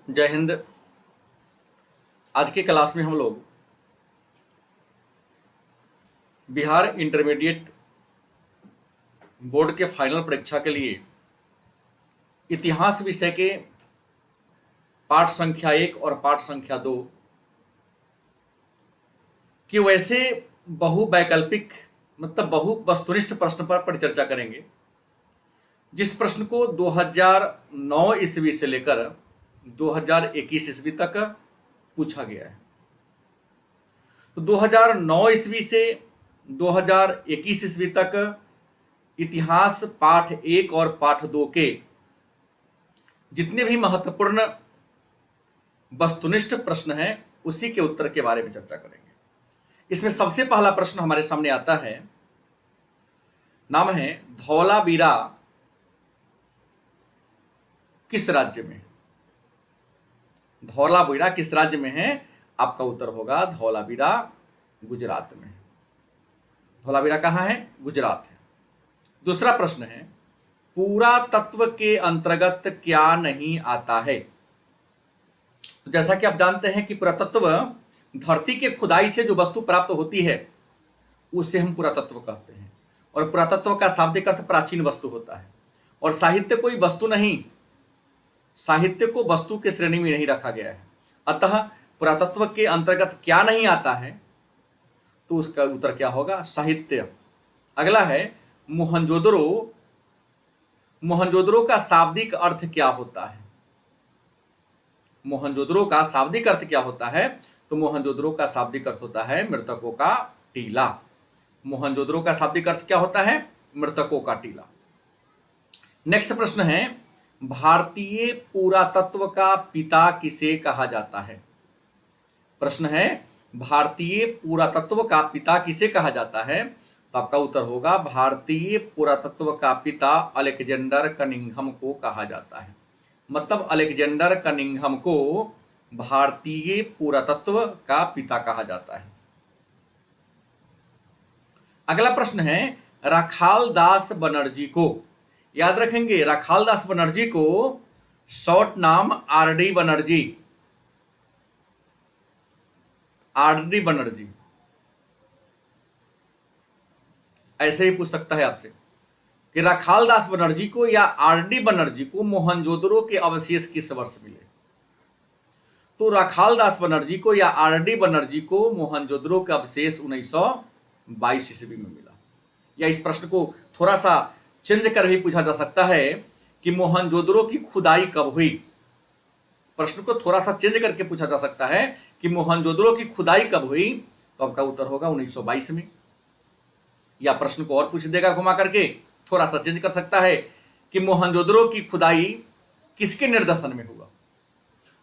जय हिंद। आज के क्लास में हम लोग बिहार इंटरमीडिएट बोर्ड के फाइनल परीक्षा के लिए इतिहास विषय के पाठ संख्या 1 और पाठ संख्या 2 कि वैसे बहुवैकल्पिक मतलब बहु वस्तुनिष्ठ प्रश्न पर परिचर्चा करेंगे, जिस प्रश्न को 2009 ईस्वी से लेकर 2021 ईस्वी तक पूछा गया है। तो 2009 ईस्वी से 2021 ईस्वी तक इतिहास पाठ 1 और पाठ 2 के जितने भी महत्वपूर्ण वस्तुनिष्ठ प्रश्न हैं उसी के उत्तर के बारे में चर्चा करेंगे। इसमें सबसे पहला प्रश्न हमारे सामने आता है, नाम है धौलावीरा किस राज्य में? धौलावीरा किस राज्य में है? आपका उत्तर होगा धौलावीरा गुजरात में। धौलावीरा कहाँ है? गुजरात है। दूसरा प्रश्न है, पुरातत्व के अंतर्गत क्या नहीं आता है? तो जैसा कि आप जानते हैं कि पुरातत्व धरती के खुदाई से जो वस्तु प्राप्त होती है उसे हम पुरातत्व कहते हैं, और पुरातत्व का शाब्दिक अर्थ प्राचीन वस्तु होता है। और साहित्य कोई वस्तु नहीं, साहित्य को वस्तु के श्रेणी में नहीं रखा गया है। अतः पुरातत्व के अंतर्गत क्या नहीं आता है, तो उसका उत्तर क्या होगा? साहित्य। अगला है मोहनजोदड़ो। मोहनजोदड़ो का शाब्दिक अर्थ क्या होता है? मोहनजोदड़ो का शाब्दिक अर्थ क्या होता है? तो मोहनजोदड़ो का शाब्दिक अर्थ होता है मृतकों का टीला। मोहनजोदड़ो का शाब्दिक अर्थ क्या होता है? मृतकों का टीला। नेक्स्ट प्रश्न है, भारतीय पुरातत्व का पिता किसे कहा जाता है? प्रश्न है, भारतीय पुरातत्व का पिता किसे कहा जाता है? तो आपका उत्तर होगा भारतीय पुरातत्व का पिता अलेक्जेंडर कनिंघम को कहा जाता है। मतलब अलेक्जेंडर कनिंघम को भारतीय पुरातत्व का पिता कहा जाता है। अगला प्रश्न है, राखालदास बनर्जी को, याद रखेंगे राखालदास बनर्जी को शॉर्ट नाम आरडी बनर्जी, आरडी बनर्जी ऐसे ही पूछ सकता है आपसे कि राखालदास बनर्जी को या आरडी बनर्जी को मोहनजोदड़ो के अवशेष किस वर्ष मिले? तो राखालदास बनर्जी को या आरडी बनर्जी को मोहनजोदड़ो के अवशेष 1922 ईस्वी में मिला। या इस प्रश्न को थोड़ा सा चेंज कर भी पूछा जा सकता है कि मोहनजोदड़ो की खुदाई कब हुई। प्रश्न को थोड़ा सा चेंज करके पूछा जा सकता है कि मोहनजोदड़ो की खुदाई कब हुई, तो आपका उत्तर होगा 1922 में। या प्रश्न को और पूछ देगा घुमा करके, थोड़ा सा चेंज कर सकता है कि मोहनजोदड़ो की खुदाई किसके निर्देशन में हुआ?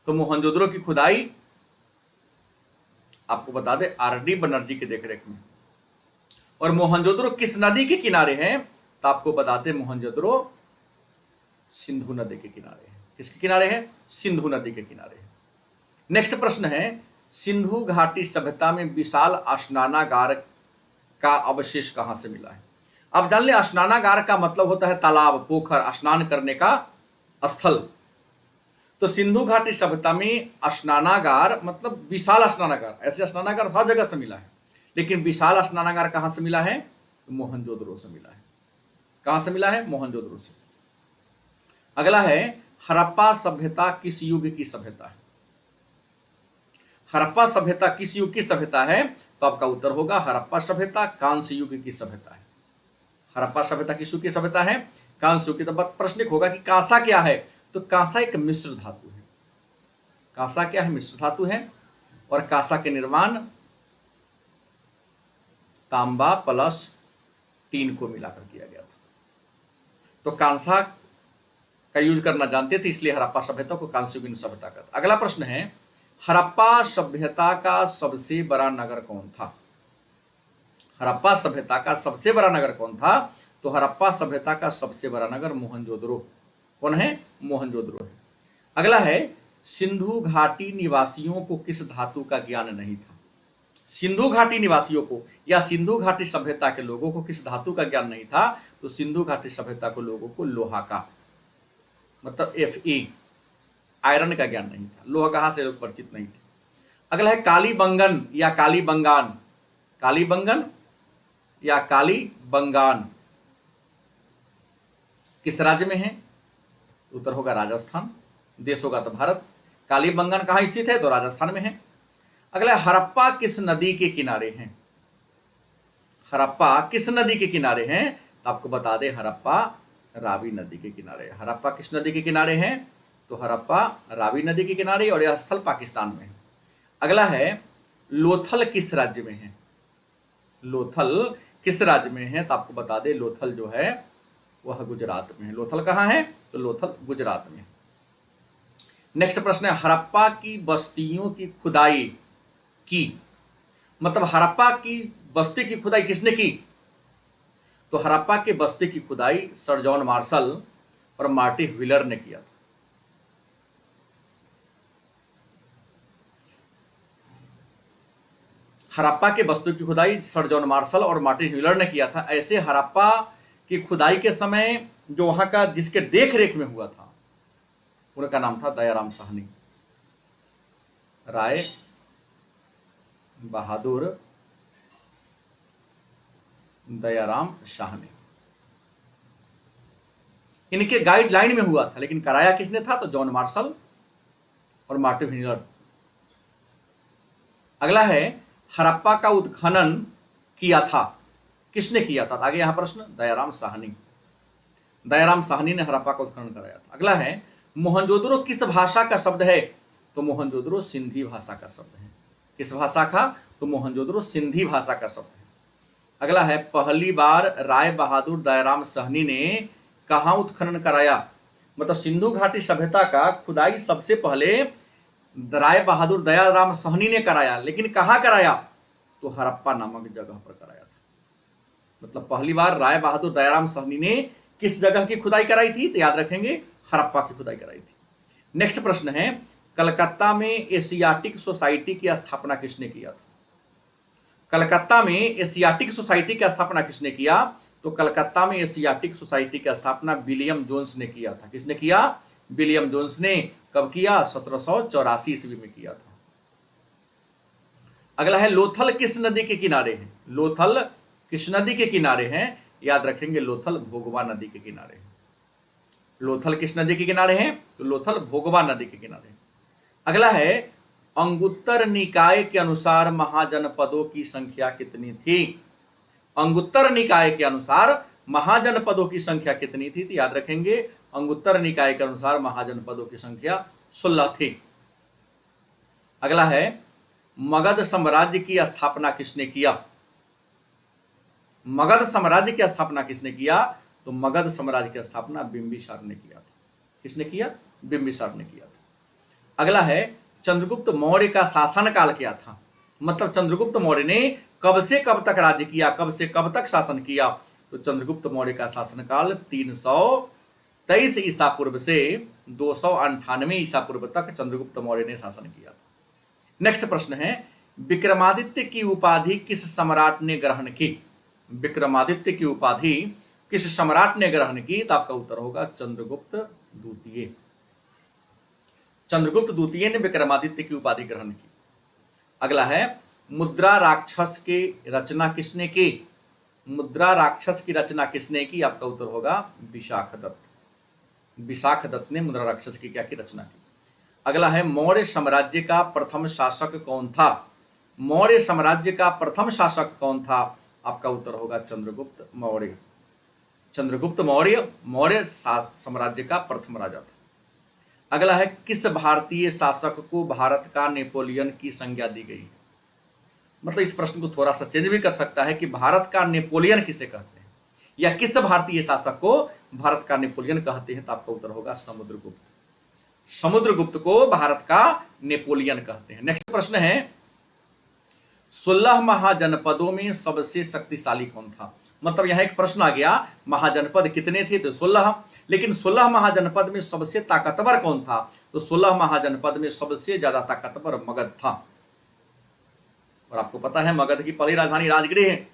तो मोहनजोदड़ो की खुदाई आपको बता दे आरडी बनर्जी की देखरेख में। और मोहनजोदड़ो किस नदी के किनारे है? तो आपको बताते मोहनजोदड़ो सिंधु नदी के किनारे है। किसके किनारे है? सिंधु नदी के किनारे है। नेक्स्ट प्रश्न है, सिंधु घाटी सभ्यता में विशाल स्नानागार का अवशेष कहां से मिला है? अब जान ले, स्नानागार का मतलब होता है तालाब, पोखर, स्नान करने का स्थल। तो सिंधु घाटी सभ्यता में स्नानागार मतलब विशाल स्नानागार, ऐसे स्नानागार हर जगह से मिला है, लेकिन विशाल स्नानागार कहां से मिला है? तो मोहनजोदड़ो से मिला है। कहां से मिला है? मोहनजोदड़ो से। अगला है, हड़प्पा सभ्यता किस युग की सभ्यता है? हड़प्पा सभ्यता किस युग की सभ्यता है? तो आपका उत्तर होगा हड़प्पा सभ्यता कांस्य युग की सभ्यता है। हड़प्पा सभ्यता किस युग की सभ्यता है? कांस्य युग की। तो प्रश्न होगा कि कांसा क्या है? तो कांसा एक मिश्र धातु है। कांसा क्या है? मिश्र धातु है। और कांसा के निर्माण तांबा प्लस टीन को मिलाकर किया गया था। तो कांसा का यूज करना जानते थे, इसलिए हड़प्पा सभ्यता को कांस्ययुगीन सभ्यता कहते। अगला प्रश्न है, हड़प्पा सभ्यता का सबसे बड़ा नगर कौन था? हड़प्पा सभ्यता का सबसे बड़ा नगर कौन था? तो हड़प्पा सभ्यता का सबसे बड़ा नगर मोहनजोदड़ो। कौन है? मोहनजोदड़ो है। अगला है, सिंधु घाटी निवासियों को किस धातु का ज्ञान नहीं था? सिंधु घाटी निवासियों को या सिंधु घाटी सभ्यता के लोगों को किस धातु का ज्ञान नहीं था? तो सिंधु घाटी सभ्यता को लोगों को लोहा का मतलब Fe आयरन का ज्ञान नहीं था, लोहा कहाँ से लोग परिचित नहीं थे। अगला है कालीबंगन या कालीबंगान, कालीबंगन या कालीबंगान किस राज्य में है? उत्तर होगा राजस्थान, देश होगा तो भारत। कालीबंगन कहाँ स्थित है? तो राजस्थान में है। अगला हड़प्पा किस नदी के किनारे हैं? हड़प्पा किस नदी के किनारे हैं? तो आपको बता दें हड़प्पा रावी नदी के किनारे। हड़प्पा किस नदी के किनारे हैं? तो हड़प्पा रावी नदी के किनारे, और यह स्थल पाकिस्तान में है। अगला है लोथल किस राज्य में है? लोथल किस राज्य में है? तो आपको बता दें लोथल जो है वह गुजरात में है। लोथल कहाँ है? तो लोथल गुजरात में। नेक्स्ट प्रश्न है हड़प्पा की बस्तियों की खुदाई की, मतलब हड़प्पा की बस्ती की खुदाई किसने की? तो हड़प्पा की बस्ती की खुदाई सर जॉन मार्शल और मार्टिन व्हीलर ने किया था। हड़प्पा के बस्ती की खुदाई सर जॉन मार्शल और मार्टिन व्हीलर ने किया था। ऐसे हड़प्पा की खुदाई के समय जो वहां का जिसके देख रेख में हुआ था उनका नाम था दयाराम साहनी, राय बहादुर दयाराम साहनी। इनके गाइडलाइन में हुआ था, लेकिन कराया किसने था? तो जॉन मार्शल और मार्टिन व्हीलर। अगला है हड़प्पा का उत्खनन किया था, किसने किया था? आगे यहां प्रश्न दयाराम साहनी, दयाराम साहनी ने हड़प्पा का उत्खनन कराया था। अगला है मोहनजोदड़ो किस भाषा का शब्द है? तो मोहनजोदड़ो सिंधी भाषा का शब्द है। किस भाषा का? तो मोहनजोदड़ो सिंधी भाषा का शब्द है। अगला है पहली बार राय बहादुर दयाराम साहनी ने कहां उत्खनन कराया? मतलब सिंधु घाटी सभ्यता का खुदाई सबसे पहले राय बहादुर दयाराम साहनी ने कराया, लेकिन कहां कराया? तो हड़प्पा नामक जगह पर कराया था। मतलब पहली बार राय बहादुर दयाराम साहनी ने किस जगह की खुदाई कराई थी? तो याद रखेंगे हड़प्पा की खुदाई कराई थी। नेक्स्ट प्रश्न है कलकत्ता में एशियाटिक सोसाइटी की स्थापना किसने किया था? कलकत्ता में एशियाटिक सोसाइटी की स्थापना किसने किया? तो कलकत्ता में एशियाटिक सोसाइटी की स्थापना विलियम जोन्स ने किया था। किसने किया? विलियम जोन्स ने। कब किया? 1784 ईस्वी में किया था। अगला है लोथल किस नदी के किनारे है? लोथल किस नदी के किनारे हैं? याद रखेंगे लोथल भोगवा नदी के किनारे है। लोथल किस नदी के किनारे हैं? तो लोथल भोगवा नदी के किनारे। अगला है अंगुत्तर निकाय के अनुसार महाजनपदों की संख्या कितनी थी? अंगुत्तर निकाय के अनुसार महाजनपदों की संख्या कितनी थी? तो याद रखेंगे अंगुत्तर निकाय के अनुसार महाजनपदों की संख्या 16 थी। अगला है मगध साम्राज्य की स्थापना किसने किया? मगध साम्राज्य की स्थापना किसने किया? तो मगध साम्राज्य की स्थापना बिंबिसार ने किया था। किसने किया? बिंबिसार ने किया था। अगला है चंद्रगुप्त मौर्य का शासनकाल क्या था? मतलब चंद्रगुप्त मौर्य ने कब से कब तक राज्य किया, कब से कब तक शासन किया? तो चंद्रगुप्त मौर्य का शासनकाल 323 ईसा पूर्व से 298 ईसा पूर्व तक चंद्रगुप्त मौर्य ने शासन किया था। नेक्स्ट प्रश्न है विक्रमादित्य की उपाधि किस सम्राट ने ग्रहण की? विक्रमादित्य की उपाधि किस सम्राट ने ग्रहण की? तो आपका उत्तर होगा चंद्रगुप्त द्वितीय। चंद्रगुप्त द्वितीय ने विक्रमादित्य की उपाधि ग्रहण की। अगला है मुद्रा राक्षस की रचना किसने की? मुद्रा राक्षस की रचना किसने की? आपका उत्तर होगा विशाखदत्त। विशाखदत्त ने मुद्रा राक्षस की क्या की रचना की। अगला है मौर्य साम्राज्य का प्रथम शासक कौन था? मौर्य साम्राज्य का प्रथम शासक कौन था? आपका उत्तर होगा चंद्रगुप्त मौर्य। चंद्रगुप्त मौर्य मौर्य साम्राज्य का प्रथम राजा था। अगला है किस भारतीय शासक को भारत का नेपोलियन की संज्ञा दी गई? मतलब इस प्रश्न को थोड़ा सा चेंज भी कर सकता है कि भारत का नेपोलियन किसे कहते हैं, या किस भारतीय शासक को भारत का नेपोलियन कहते हैं? तो आपका उत्तर होगा समुद्रगुप्त। समुद्रगुप्त को भारत का नेपोलियन कहते हैं। नेक्स्ट प्रश्न है 16 महाजनपदों में सबसे शक्तिशाली कौन था? मतलब यहां एक प्रश्न आ गया महाजनपद कितने थे? तो 16, लेकिन 16 महाजनपद में सबसे ताकतवर कौन था? तो 16 महाजनपद में सबसे ज्यादा ताकतवर मगध था। और आपको पता है मगध की पहली राजधानी राजगृह है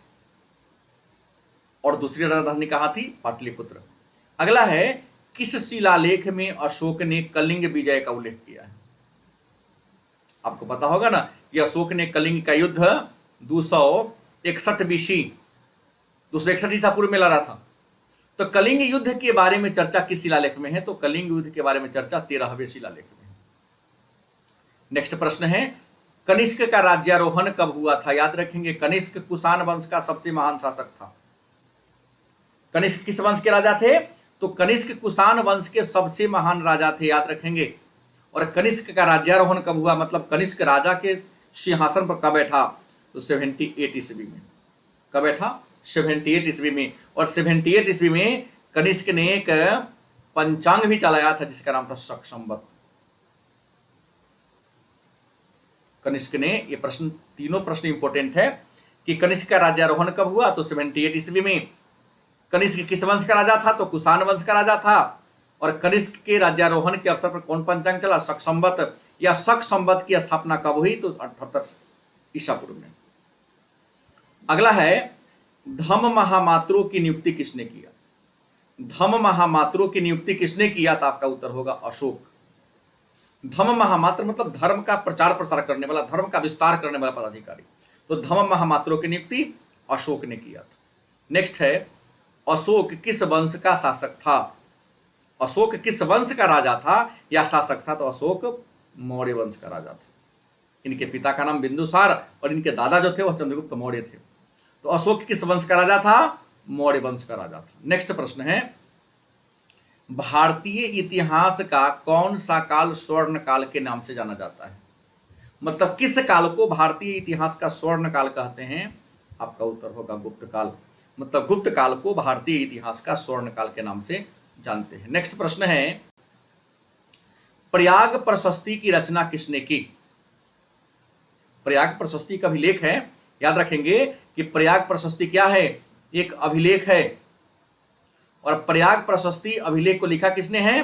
और दूसरी राजधानी कहां थी? पाटलिपुत्र। अगला है किस शिलालेख में अशोक ने कलिंग विजय का उल्लेख किया है? आपको पता होगा ना कि अशोक ने कलिंग का युद्ध 261 बीसी 261 ईसा पूर्व में लड़ा था। तो कलिंग युद्ध के बारे में चर्चा किस शिलालेख में है? तो कलिंग युद्ध के बारे में चर्चा 13वें शिलालेख में है। नेक्स्ट प्रश्न है, कनिष्क का राज्यारोहण कब हुआ था? याद रखेंगे, कनिष्क कुषाण वंश का सबसे महान शासक था। कनिष्क किस वंश के राजा थे? तो कनिष्क कुषाण वंश के सबसे महान राजा थे, याद रखेंगे। और कनिष्क का राज्यारोहण कब हुआ, मतलब कनिष्क राजा के सिंहासन पर कब बैठा? तो 78 ईस्वी में। कब बैठा? 78 ईस्वी में। और 78 ईस्वी में कनिष्क ने एक पंचांग भी चलाया था जिसका नाम था शक संवत। कनिष्क ने, ये प्रश्न, तीनों प्रश्न इंपॉर्टेंट है कि कनिष्क का राज्यारोहण कब हुआ? तो 78 ईस्वी में। कनिष्क किस वंश का राजा था? तो कुषाण वंश का राजा था। और कनिष्क के राज्यारोहण के अवसर पर कौन पंचांग चला? शक संवत। या शक संवत की स्थापना कब हुई? तो 78 ईसा पूर्व में। अगला है, धम्म महामात्रों की नियुक्ति किसने किया? धम्म महामात्रों की नियुक्ति किसने किया? तो आपका उत्तर होगा अशोक। धम्म महामात्र मतलब धर्म का प्रचार प्रसार करने वाला, धर्म का विस्तार करने वाला पदाधिकारी। तो धम्म महामात्रों की नियुक्ति अशोक ने किया था। नेक्स्ट है, अशोक किस वंश का शासक था? अशोक किस वंश का राजा था या शासक था? तो अशोक मौर्य वंश का राजा था। इनके पिता का नाम बिंदुसार और इनके दादा जो थे वह चंद्रगुप्त मौर्य थे। तो अशोक किस वंश का राजा था? मौर्य वंश का राजा था। नेक्स्ट प्रश्न है, भारतीय इतिहास का कौन सा काल स्वर्ण काल के नाम से जाना जाता है? मतलब किस काल को भारतीय इतिहास का स्वर्ण काल कहते हैं? आपका उत्तर होगा गुप्त काल। मतलब गुप्त काल को भारतीय इतिहास का स्वर्ण काल के नाम से जानते हैं। नेक्स्ट प्रश्न है, प्रयाग प्रशस्ति की रचना किसने की? प्रयाग प्रशस्ति का अभिलेख है, याद रखेंगे कि प्रयाग प्रशस्ति क्या है? एक अभिलेख है। और प्रयाग प्रशस्ति अभिलेख को लिखा किसने है?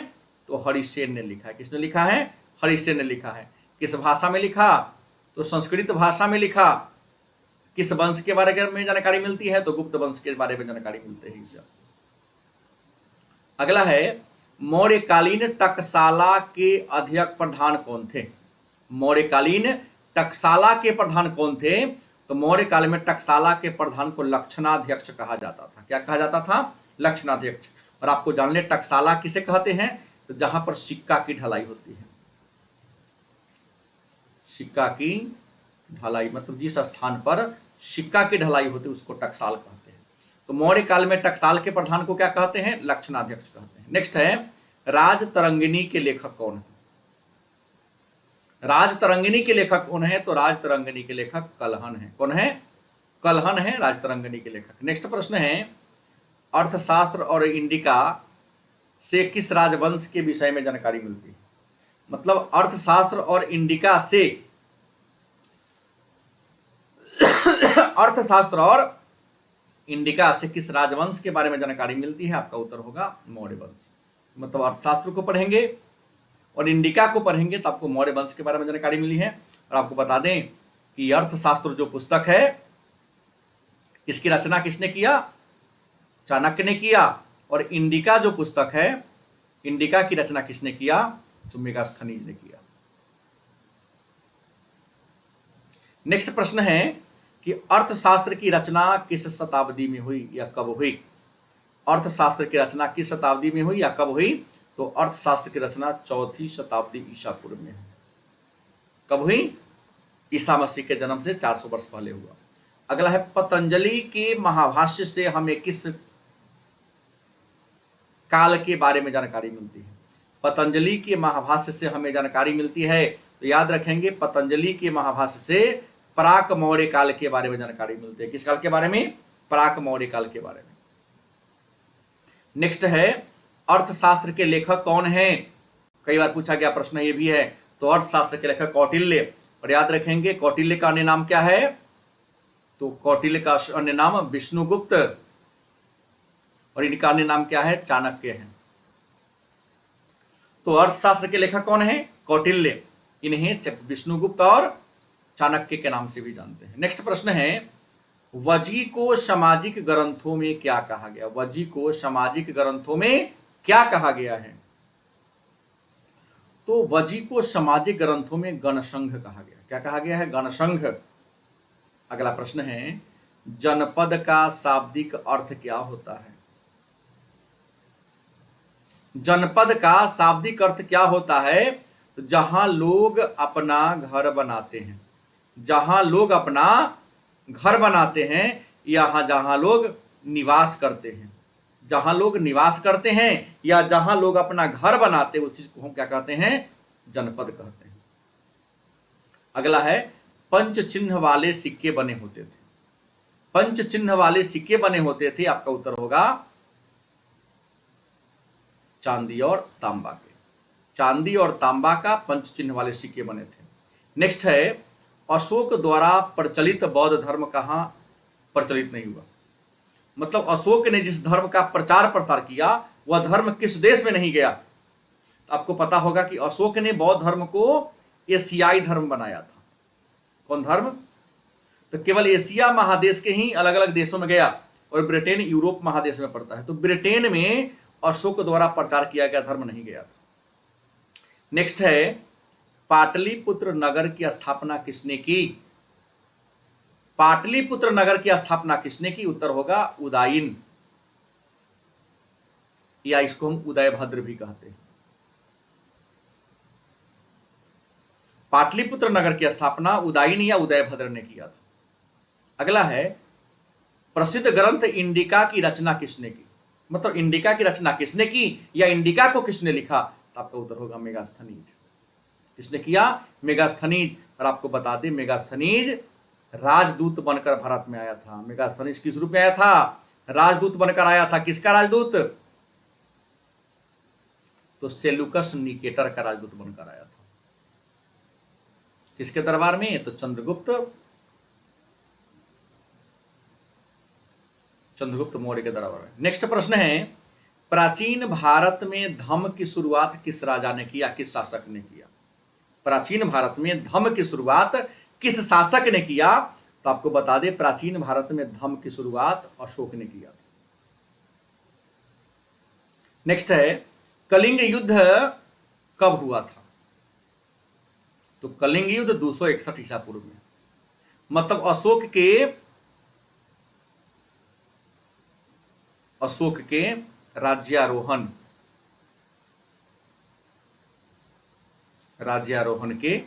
तो हरिसेन ने लिखा है। किसने लिखा है? हरिसेन ने लिखा है। किस भाषा में लिखा? तो संस्कृत भाषा में लिखा। किस वंश के बारे में जानकारी मिलती है? तो गुप्त वंश के बारे में जानकारी मिलती है इससे। अगला है, मौर्यकालीन टकसाला के अध्यक्ष प्रधान कौन थे? मौर्यकालीन टकसाला के प्रधान कौन थे? तो मौर्य काल में टकसाला के प्रधान को लक्षणाध्यक्ष कहा जाता था। क्या कहा जाता था? लक्षणाध्यक्ष। और आपको जान ले टकसाला किसे कहते हैं? तो जहां पर सिक्का की ढलाई होती है। सिक्का की ढलाई मतलब जिस स्थान पर सिक्का की ढलाई होती है उसको टकसाल कहते हैं। तो मौर्य काल में टकसाल के प्रधान को क्या कहते हैं? लक्षणाध्यक्ष कहते हैं। नेक्स्ट है, राजतरंगिणी के लेखक कौन है? राजतरंगिणी के लेखक कौन है? तो राजतरंगिणी के लेखक कलहन है। कौन है? कलहन है राजतरंगिणी के लेखक। नेक्स्ट प्रश्न है, अर्थशास्त्र और इंडिका से किस राजवंश के विषय में जानकारी मिलती है? मतलब अर्थशास्त्र और इंडिका से अर्थशास्त्र और इंडिका से किस राजवंश के बारे में जानकारी मिलती है? आपका उत्तर होगा मौर्य वंश। मतलब अर्थशास्त्र को पढ़ेंगे और इंडिका को पढ़ेंगे तो आपको मौर्य वंश के बारे में जानकारी मिली है। और आपको बता दें कि अर्थशास्त्र जो पुस्तक है इसकी रचना किसने किया? चाणक्य ने किया। और इंडिका जो पुस्तक है, इंडिका की रचना किसने किया? तो मेगास्थनीज ने किया। नेक्स्ट प्रश्न है कि अर्थशास्त्र की रचना किस शताब्दी में हुई या कब हुई? अर्थशास्त्र की रचना किस शताब्दी में हुई या कब हुई? तो अर्थशास्त्र की रचना 4वीं शताब्दी ईसा पूर्व में है। कब हुई? ईसा मसीह के जन्म से 400 वर्ष पहले हुआ। अगला है, पतंजलि के महाभाष्य से हमें किस काल के बारे में जानकारी मिलती है? पतंजलि के महाभाष्य से हमें जानकारी मिलती है तो याद रखेंगे पतंजलि के महाभाष्य से प्राक मौर्य काल के बारे में जानकारी मिलती है। किस काल के बारे में? प्राक मौर्य काल के बारे में। नेक्स्ट है, अर्थशास्त्र के लेखक कौन हैं? कई बार पूछा गया प्रश्न ये भी है। तो अर्थशास्त्र के लेखक कौटिल्य। और याद रखेंगे कौटिल्य का अन्य नाम क्या है? तो कौटिल्य का अन्य नाम विष्णुगुप्त और इनका अन्य नाम क्या है? चाणक्य है। तो अर्थशास्त्र के लेखक कौन है? कौटिल्य। इन्हें विष्णुगुप्त और चाणक्य के नाम से भी जानते हैं। नेक्स्ट प्रश्न है, वजी को सामाजिक ग्रंथों में क्या कहा गया? वजी को सामाजिक ग्रंथों में क्या कहा गया है? तो वजी को सामाजिक ग्रंथों में गणसंघ कहा गया। क्या कहा गया है? गणसंघ। अगला प्रश्न है, जनपद का शाब्दिक अर्थ क्या होता है? जनपद का शाब्दिक अर्थ क्या होता है? तो जहां लोग अपना घर बनाते हैं, जहां लोग अपना घर बनाते हैं, यहां जहां लोग निवास करते हैं, जहां लोग निवास करते हैं या जहां लोग अपना घर बनाते हैं, उस चीज को हम क्या कहते हैं? जनपद कहते हैं। अगला है, पंच चिन्ह वाले सिक्के बने होते थे। पंच चिन्ह वाले सिक्के बने होते थे, आपका उत्तर होगा चांदी और तांबा के। चांदी और तांबा का पंच चिन्ह वाले सिक्के बने थे। नेक्स्ट है, अशोक द्वारा प्रचलित बौद्ध धर्म कहां प्रचलित नहीं हुआ? मतलब अशोक ने जिस धर्म का प्रचार प्रसार किया वह धर्म किस देश में नहीं गया? तो आपको पता होगा कि अशोक ने बौद्ध धर्म को एशियाई धर्म बनाया था। कौन धर्म? तो केवल एशिया महादेश के ही अलग अलग देशों में गया, और ब्रिटेन यूरोप महादेश में पड़ता है, तो ब्रिटेन में अशोक द्वारा प्रचार किया गया धर्म नहीं गया था। नेक्स्ट है, पाटलिपुत्र नगर की स्थापना किसने की? पाटलिपुत्र नगर की स्थापना किसने की? उत्तर होगा उदयन, या इसको हम उदयभद्र भी कहते हैं। पाटलिपुत्र नगर की स्थापना उदयन या उदयभद्र ने किया था। अगला है, प्रसिद्ध ग्रंथ इंडिका की रचना किसने की? मतलब इंडिका की रचना किसने की या इंडिका को किसने लिखा? तो आपका उत्तर होगा मेगास्थनीज। किसने किया? मेगास्थनीज। और आपको बता दें, मेगास्थनीज राजदूत बनकर भारत में आया था। मेगास्थनीज किस रूप में आया था? राजदूत बनकर आया था। किसका राजदूत? तो सेल्यूकस निकेटर का राजदूत बनकर आया था। किसके दरबार में? तो चंद्रगुप्त मौर्य के दरबार में। नेक्स्ट प्रश्न है, प्राचीन भारत में धम्म की शुरुआत किस राजा ने किया, किस शासक ने किया? प्राचीन भारत में धम्म की शुरुआत किस शासक ने किया? तो आपको बता दें, प्राचीन भारत में धम्म की शुरुआत अशोक ने किया था। नेक्स्ट है, कलिंग युद्ध कब हुआ था? तो कलिंग युद्ध 261 ईसा पूर्व में। मतलब अशोक के राज्यारोहण के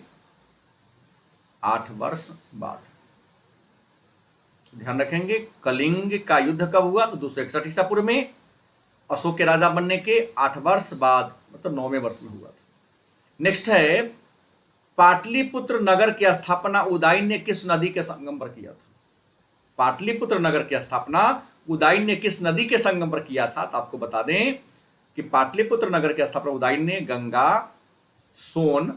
8 वर्ष बाद। ध्यान रखेंगे, कलिंग का युद्ध कब हुआ? तो 261 ईसा पूर्व में। अशोक के राजा बनने के 8 वर्ष बाद, मतलब 9वें वर्ष में हुआ था। नेक्स्ट है, पाटलिपुत्र नगर की स्थापना उदयन ने किस नदी के संगम पर किया था? पाटलिपुत्र नगर की स्थापना उदयन ने किस नदी के संगम पर किया था? तो आपको बता दें कि पाटलिपुत्र नगर की स्थापना उदयन ने गंगा, सोन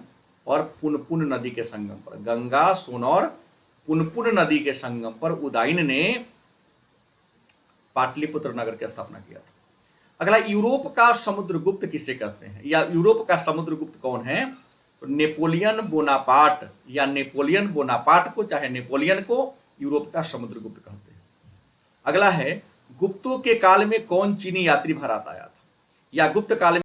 और पुनपुन नदी के संगम पर, गंगा, सोन और पुनपुन नदी के संगम पर उदयन ने पाटलिपुत्र नगर की स्थापना किया था। अगला, यूरोप का समुद्रगुप्त किसे कहते हैं, या यूरोप का समुद्रगुप्त कौन है? तो नेपोलियन बोनापार्ट, या नेपोलियन बोनापार्ट को चाहे नेपोलियन को यूरोप का समुद्रगुप्त कहते हैं। अगला है, गुप्तों के काल में कौन चीनी यात्री भारत आया था, या गुप्त काल में